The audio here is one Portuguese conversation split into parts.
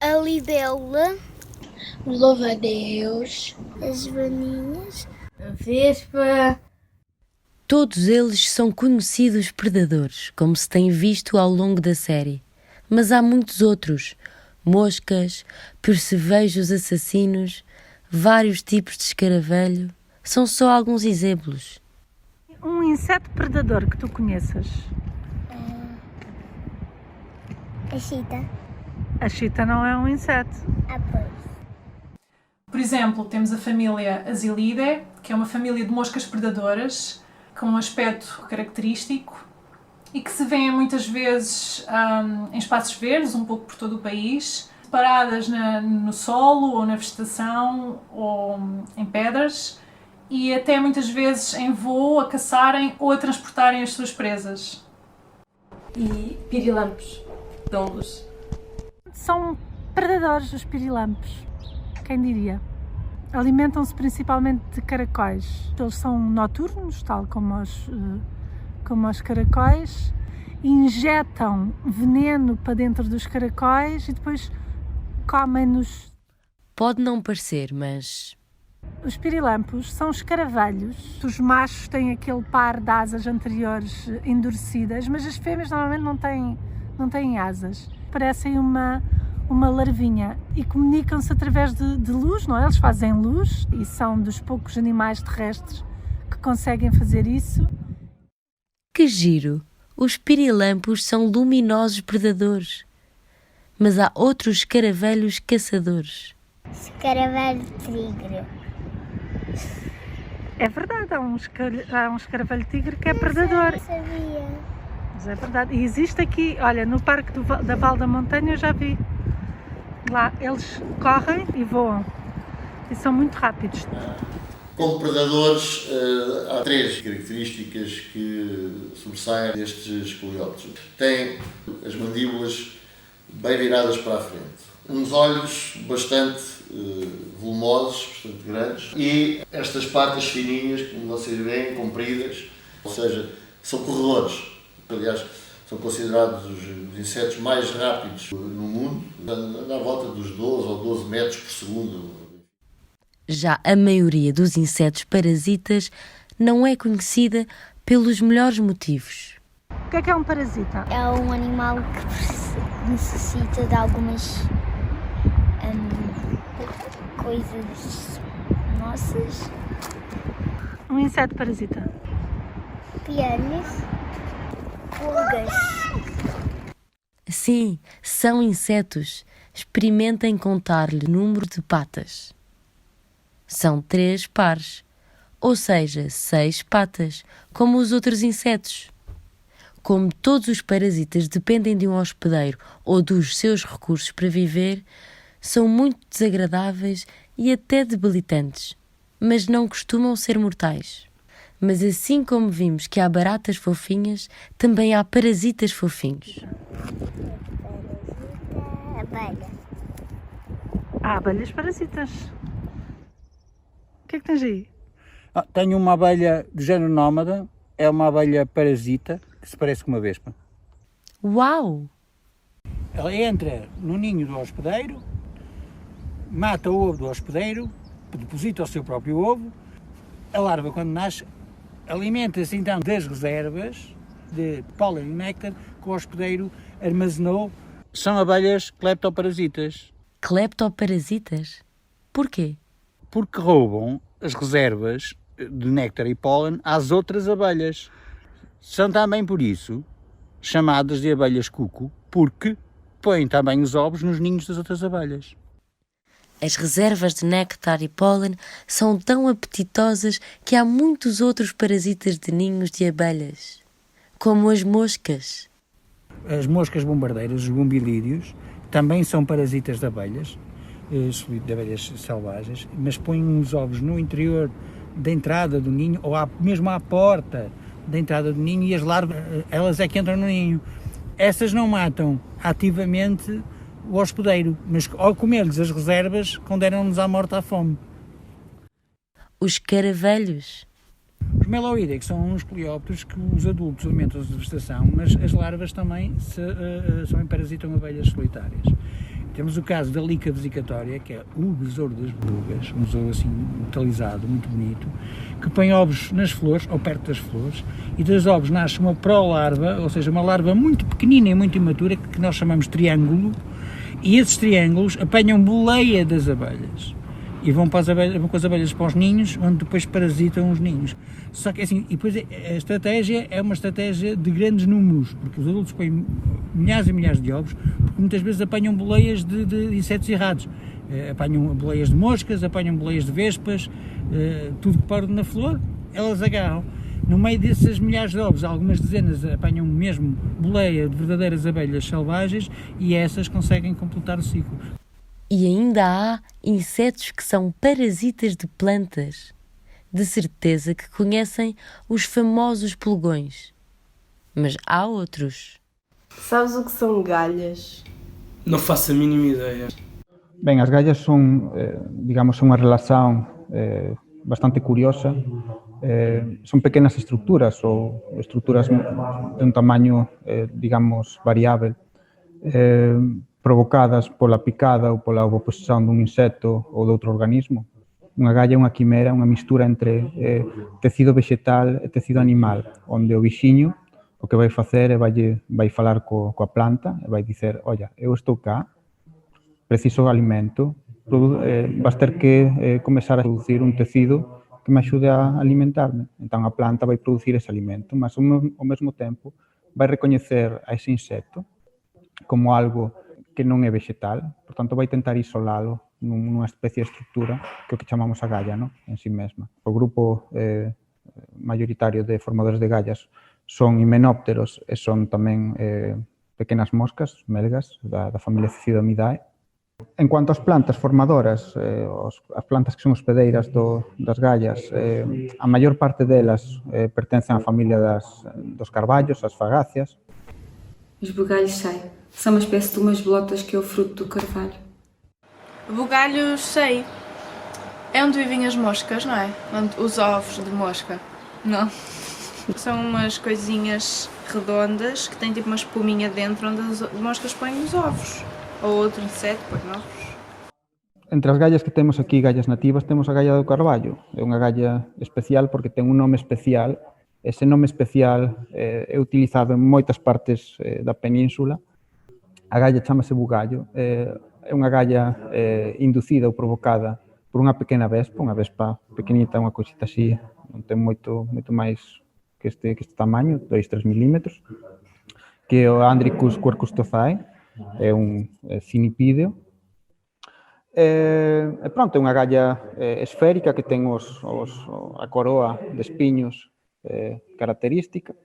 A libélula, o louva-a-Deus, as joaninhas, a vespa. Todos eles são conhecidos predadores, como se tem visto ao longo da série. Mas há muitos outros. Moscas, percevejos assassinos, vários tipos de escaravelho. São só alguns exemplos. Um inseto predador que tu conheças? a chita. A chita não é um inseto. Pois. Por exemplo, temos a família Asilidae, que é uma família de moscas predadoras com um aspecto característico e que se vêem muitas vezes em espaços verdes, um pouco por todo o país, paradas no solo ou na vegetação ou em pedras e até muitas vezes em voo a caçarem ou a transportarem as suas presas. E pirilampos dão luz. São predadores os pirilampos, quem diria? Alimentam-se principalmente de caracóis. Eles são noturnos, tal como os caracóis, injetam veneno para dentro dos caracóis e depois comem-nos. Pode não parecer, mas... Os pirilampos são escaravelhos. Os machos têm aquele par de asas anteriores endurecidas, mas as fêmeas normalmente não têm asas. Parecem uma larvinha e comunicam-se através de luz, não é? Eles fazem luz e são dos poucos animais terrestres que conseguem fazer isso. Que giro! Os pirilampos são luminosos predadores. Mas há outros escaravelhos caçadores. Escaravelho tigre. É verdade, há um escaravelho tigre que é predador. Eu sabia. Mas é verdade. E existe aqui, olha, no Parque da Val da Montanha eu já vi. Lá eles correm e voam. E são muito rápidos. Como predadores, há três características que sobressaem destes coleópteros. Têm as mandíbulas bem viradas para a frente, uns olhos bastante volumosos, bastante grandes, e estas patas fininhas, como vocês veem, compridas, ou seja, são corredores. Aliás, são considerados os insetos mais rápidos no mundo, na volta dos 12 ou 12 metros por segundo. Já a maioria dos insetos parasitas não é conhecida pelos melhores motivos. O que é um parasita? É um animal que necessita de algumas coisas nossas. Um inseto parasita. Pianos, pulgas. Sim, são insetos. Experimentem contar-lhe o número de patas. São 3 pares, ou seja, 6 patas, como os outros insetos. Como todos os parasitas dependem de um hospedeiro ou dos seus recursos para viver, são muito desagradáveis e até debilitantes, mas não costumam ser mortais. Mas assim como vimos que há baratas fofinhas, também há parasitas fofinhos. Abelha. Há abelhas parasitas. O que é que tens aí? Tenho uma abelha do género nómada, é uma abelha parasita, que se parece com uma vespa. Uau! Ela entra no ninho do hospedeiro, mata o ovo do hospedeiro, deposita o seu próprio ovo. A larva, quando nasce, alimenta-se então das reservas de pólen e néctar que o hospedeiro armazenou. São abelhas cleptoparasitas. Cleptoparasitas? Porquê? Porque roubam as reservas de néctar e pólen às outras abelhas. São também por isso chamadas de abelhas cuco, porque põem também os ovos nos ninhos das outras abelhas. As reservas de néctar e pólen são tão apetitosas que há muitos outros parasitas de ninhos de abelhas, como as moscas. As moscas bombardeiras, os bombilídeos, também são parasitas de abelhas, de abelhas selvagens, mas põem os ovos no interior da entrada do ninho, ou mesmo à porta da entrada do ninho, e as larvas, elas é que entram no ninho. Essas não matam ativamente o hospedeiro, mas ao comer-lhes as reservas, condenam-nos à morte à fome. Os caravelhos. Os Meloidae, que são uns coleópteros que os adultos alimentam-se de vegetação, mas as larvas também também parasitam abelhas solitárias. Temos o caso da lica vesicatória, que é o besouro das belugas, um besouro assim metalizado, muito bonito, que põe ovos nas flores, ou perto das flores, e dos ovos nasce uma prolarva, ou seja, uma larva muito pequenina e muito imatura, que nós chamamos de triângulo, e esses triângulos apanham boleia das abelhas. E vão com as abelhas para os ninhos, onde depois parasitam os ninhos. Só que assim, e depois a estratégia é uma estratégia de grandes números, porque os adultos põem milhares e milhares de ovos, porque muitas vezes apanham boleias de insetos errados. Apanham boleias de moscas, apanham boleias de vespas, tudo que pode na flor, elas agarram. No meio desses milhares de ovos, algumas dezenas apanham mesmo boleia de verdadeiras abelhas selvagens, e essas conseguem completar o ciclo. E ainda há insetos que são parasitas de plantas. De certeza que conhecem os famosos pulgões. Mas há outros. Sabes o que são galhas? Não faço a mínima ideia. Ben, as gallas son, digamos, unha relación bastante curiosa. Son pequenas estructuras ou estructuras de un tamaño, digamos, variável, provocadas pola picada ou pola oposición dun insecto ou de outro organismo. Unha galla é unha quimera, unha mistura entre tecido vegetal e tecido animal, onde o bixiño o que vai facer é vai falar coa planta e vai dicer: "Olla, eu estou cá, preciso alimento, vas ter que comezar a producir un tecido que me axude a alimentarme". Entón a planta vai producir ese alimento, mas ao mesmo tempo vai recoñecer a ese insecto como algo que non é vegetal, por tanto vai tentar isolalo nunha especie de estructura que é o que chamamos a galla, no? En si mesma. O grupo mayoritario de formadores de gallas son himenópteros e son tamén pequenas moscas, melgas, da familia Cecidomidae. En cuanto ás plantas formadoras, as plantas que son hospedeiras das gallas, a maior parte delas pertencen á familia dos carballos, as fagáceas. Os bugalhos sei. São uma espécie de umas bolotas que é o fruto do carvalho. Bugalhos sei. É onde vivem as moscas, não é? Os ovos de mosca. Não. São umas coisinhas redondas que têm tipo uma espuminha dentro onde as moscas põem os ovos. Ou outro inseto põe ovos. Entre as gallas que temos aquí, gallas nativas, temos a galla do carballo. É unha galla especial porque ten un nome especial. Ese nome especial é utilizado en moitas partes da península. A galla chamase bugallo. É unha galla inducida ou provocada por unha pequena vespa, unha vespa pequenita, unha cousita así, non ten moito máis que este tamaño, 2-3 milímetros, que é o Andricus quercustophae, é un cinipídeo. E pronto, é unha galla esférica que ten a coroa de espiños característica.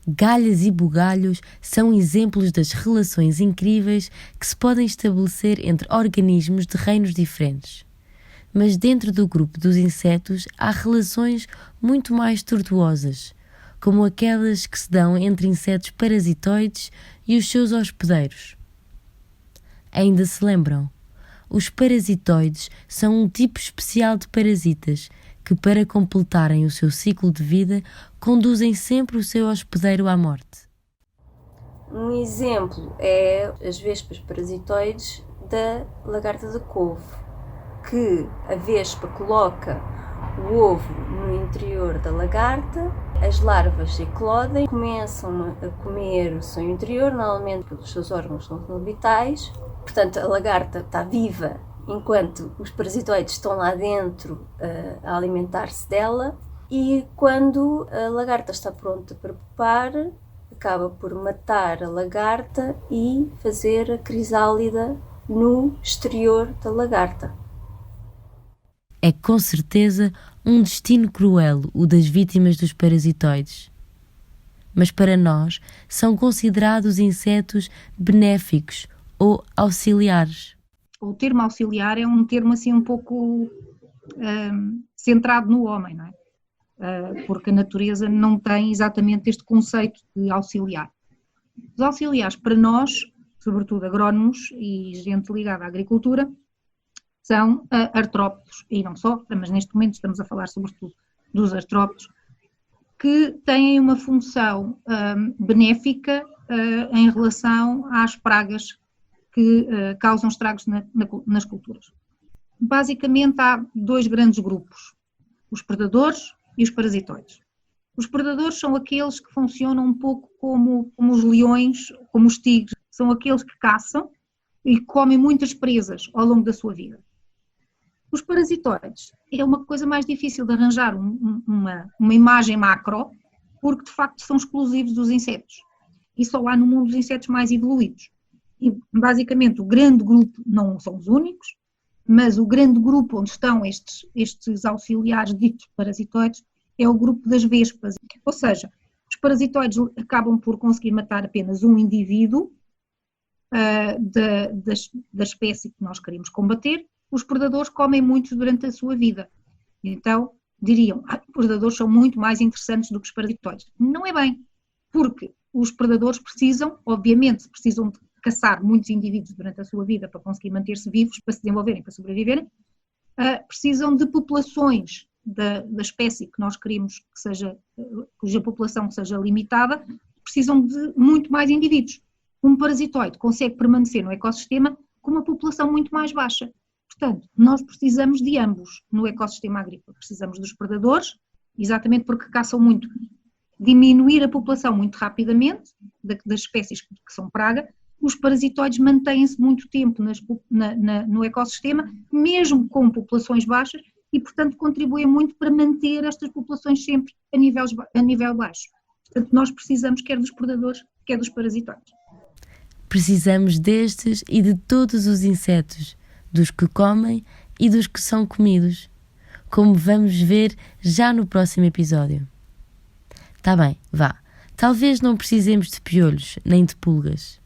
Galhas e bugalhos são exemplos das relações incríveis que se podem estabelecer entre organismos de reinos diferentes. Mas dentro do grupo dos insetos há relações muito mais tortuosas, como aquelas que se dão entre insetos parasitoides e os seus hospedeiros. Ainda se lembram? Os parasitoides são um tipo especial de parasitas que, para completarem o seu ciclo de vida, conduzem sempre o seu hospedeiro à morte. Um exemplo é as vespas parasitoides da lagarta de couve, que a vespa coloca o ovo no interior da lagarta, as larvas eclodem, começam a comer o seu interior, normalmente pelos seus órgãos não vitais. Portanto, a lagarta está viva enquanto os parasitoides estão lá dentro a alimentar-se dela, e quando a lagarta está pronta para pupar, acaba por matar a lagarta e fazer a crisálida no exterior da lagarta. É com certeza um destino cruel o das vítimas dos parasitoides. Mas para nós são considerados insetos benéficos ou auxiliares. o termo auxiliar é um termo assim um pouco centrado no homem, não é? Porque a natureza não tem exatamente este conceito de auxiliar. Os auxiliares para nós, sobretudo agrónomos e gente ligada à agricultura, são artrópodes, e não só, mas neste momento estamos a falar sobretudo dos artrópodes, que têm uma função benéfica em relação às pragas que causam estragos nas culturas. Basicamente há dois grandes grupos, os predadores e os parasitoides. Os predadores são aqueles que funcionam um pouco como os leões, como os tigres, são aqueles que caçam e comem muitas presas ao longo da sua vida. Os parasitoides é uma coisa mais difícil de arranjar uma imagem macro, porque de facto são exclusivos dos insetos e só há no mundo dos insetos mais evoluídos. E basicamente o grande grupo, não são os únicos, mas o grande grupo onde estão estes auxiliares ditos parasitoides é o grupo das vespas. Ou seja, os parasitoides acabam por conseguir matar apenas um indivíduo da espécie que nós queremos combater. Os predadores comem muitos durante a sua vida. Então, diriam, os predadores são muito mais interessantes do que os parasitoides. Não é bem, porque os predadores precisam de caçar muitos indivíduos durante a sua vida para conseguir manter-se vivos, para se desenvolverem, para sobreviverem. Precisam de populações da espécie que nós queremos cuja população seja limitada, precisam de muito mais indivíduos. Um parasitoide consegue permanecer no ecossistema com uma população muito mais baixa. Portanto, nós precisamos de ambos no ecossistema agrícola. Precisamos dos predadores, exatamente porque caçam muito, diminuir a população muito rapidamente das espécies que são praga. Os parasitoides mantêm-se muito tempo no ecossistema, mesmo com populações baixas, e portanto contribuem muito para manter estas populações sempre a nível baixo. Portanto, nós precisamos quer dos predadores, quer dos parasitoides. Precisamos destes e de todos os insetos, dos que comem e dos que são comidos, como vamos ver já no próximo episódio. Tá bem, vá. Talvez não precisemos de piolhos, nem de pulgas.